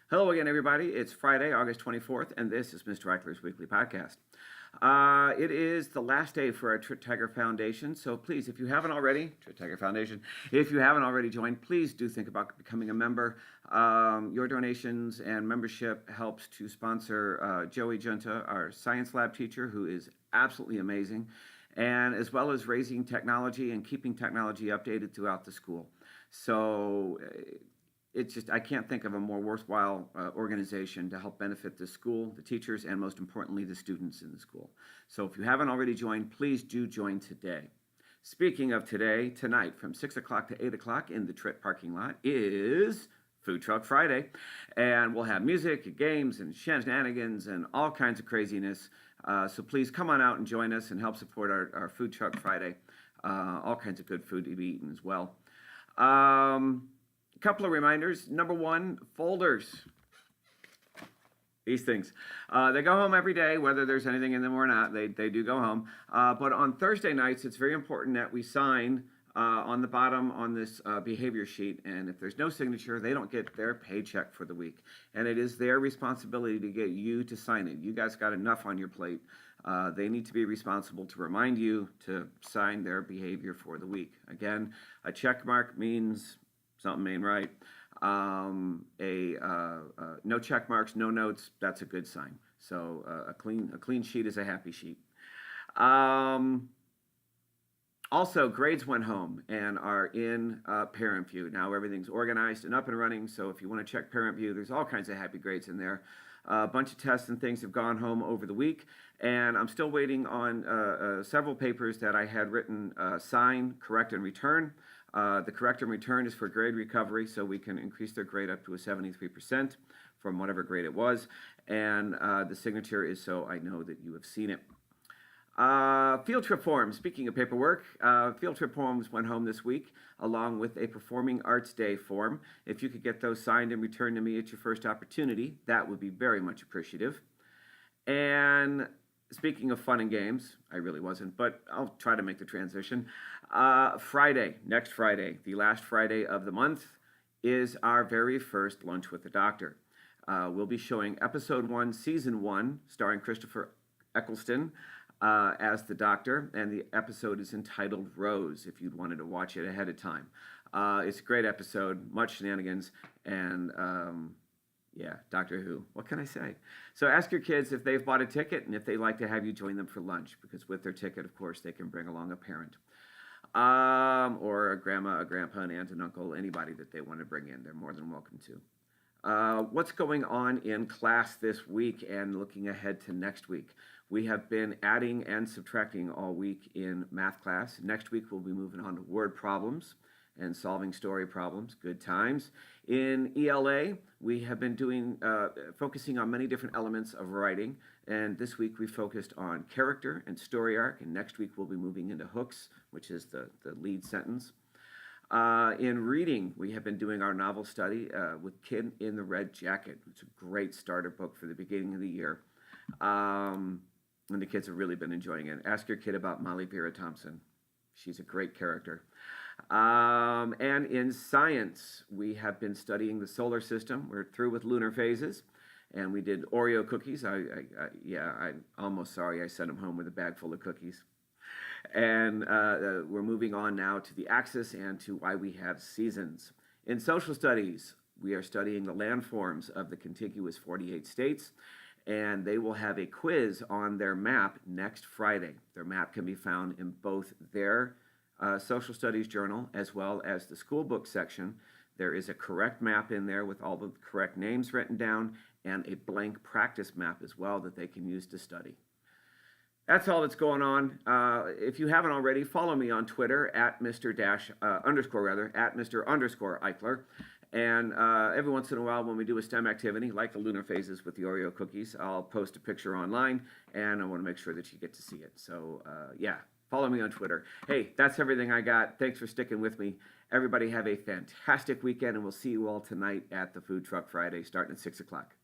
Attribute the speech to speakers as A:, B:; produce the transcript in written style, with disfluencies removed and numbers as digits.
A: Hello again, everybody. It's Friday, August 24th, and this is Mr. Eichler's Weekly Podcast. It is the last day for our Trip Tiger Foundation, so please, if you haven't already, Trip Tiger Foundation, if you haven't already joined, please do think about becoming a member. Your donations and membership helps to sponsor Joey Junta, our science lab teacher, who is absolutely amazing, and as well as raising technology and keeping technology updated throughout the school. So it's just, I can't think of a more worthwhile organization to help benefit the school, the teachers, and most importantly, the students in the school. So if you haven't already joined, please do join today. Speaking of today, tonight from 6 o'clock to 8 o'clock in the Trip parking lot is Food Truck Friday. And we'll have music and games and shenanigans and all kinds of craziness. So please come on out and join us and help support our Food Truck Friday. All kinds of good food to be eaten as well. A couple of reminders. Number one, folders. These things. They go home every day, whether there's anything in them or not. They do go home. But on Thursday nights, it's very important that we sign on the bottom on this behavior sheet. And if there's no signature, they don't get their paycheck for the week. And it is their responsibility to get you to sign it. You guys got enough on your plate. They need to be responsible to remind you to sign their behavior for the week. Again, a check mark means something ain't right. No check marks, no notes, that's a good sign. So a clean sheet is a happy sheet. Also, grades went home and are in Parent Vue. Now everything's organized and up and running, so if you want to check Parent Vue, there's all kinds of happy grades in there. A bunch of tests and things have gone home over the week, and I'm still waiting on several papers that I had written sign, correct, and return. The correct and return is for grade recovery, so we can increase their grade up to a 73% from whatever grade it was. And the signature is so I know that you have seen it. Field trip forms. Speaking of paperwork, field trip forms went home this week, along with a Performing Arts Day form. If you could get those signed and returned to me at your first opportunity, that would be very much appreciative. And speaking of fun and games, I really wasn't, but I'll try to make the transition. Next Friday, the last Friday of the month, is our very first Lunch with the Doctor. We'll be showing episode 1, season 1, starring Christopher Eccleston as the doctor, and the episode is entitled Rose, if you'd wanted to watch it ahead of time. It's a great episode, much shenanigans, and yeah, Doctor Who. What can I say? So ask your kids if they've bought a ticket and if they'd like to have you join them for lunch, because with their ticket, of course, they can bring along a parent. Or a grandma, a grandpa, an aunt, an uncle, anybody that they want to bring in. They're more than welcome to. What's going on in class this week and looking ahead to next week? We have been adding and subtracting all week in math class. Next week, we'll be moving on to word problems and solving story problems. Good times. In ELA, we have been focusing on many different elements of writing, and this week we focused on character and story arc, and next week we'll be moving into hooks, which is the lead sentence. In reading, we have been doing our novel study with Kid in the Red Jacket. It's a great starter book for the beginning of the year, and the kids have really been enjoying it. Ask your kid about Molly Vera Thompson. She's a great character. And in science, we have been studying the solar system. We're through with lunar phases, and we did Oreo cookies. I'm almost sorry I sent them home with a bag full of cookies. And we're moving on now to the axis and to why we have seasons. In social studies, we are studying the landforms of the contiguous 48 states, and they will have a quiz on their map next Friday. Their map can be found in both their social studies journal as well as the school book section. There is a correct map in there with all the correct names written down and a blank practice map as well that they can use to study. That's all that's going on. If you haven't already, follow me on Twitter at Mr. Eichler. And every once in a while when we do a STEM activity, like the lunar phases with the Oreo cookies, I'll post a picture online, and I want to make sure that you get to see it. So, yeah. Follow me on Twitter. Hey, that's everything I got. Thanks for sticking with me. Everybody have a fantastic weekend, and we'll see you all tonight at the Food Truck Friday starting at 6 o'clock.